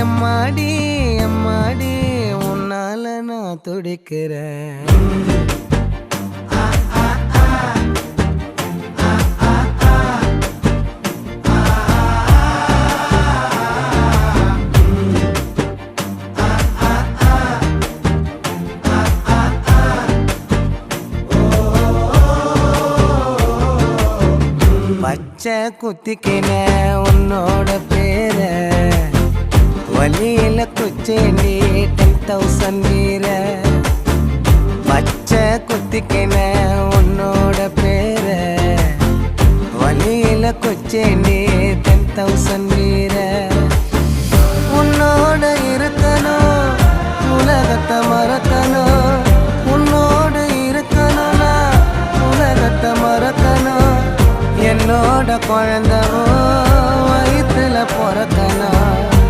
எம்மாடி எம்மாடி உன்னால நான் துடிக்கிறேன். பச்சை குத்திக்கின உன்னோட பேர வலியில குச்சேண்டி 10,000 வீர. பச்சை குத்திக்கின உன்னோட பேர வலியில குச்சேண்டி 10,000 வீர. உன்னோட இருக்கணும் உலகத்தை மறக்கணும், உன்னோடு இருக்கணும்னா உலகத்தை மறக்கணும். என்னோட குழந்தை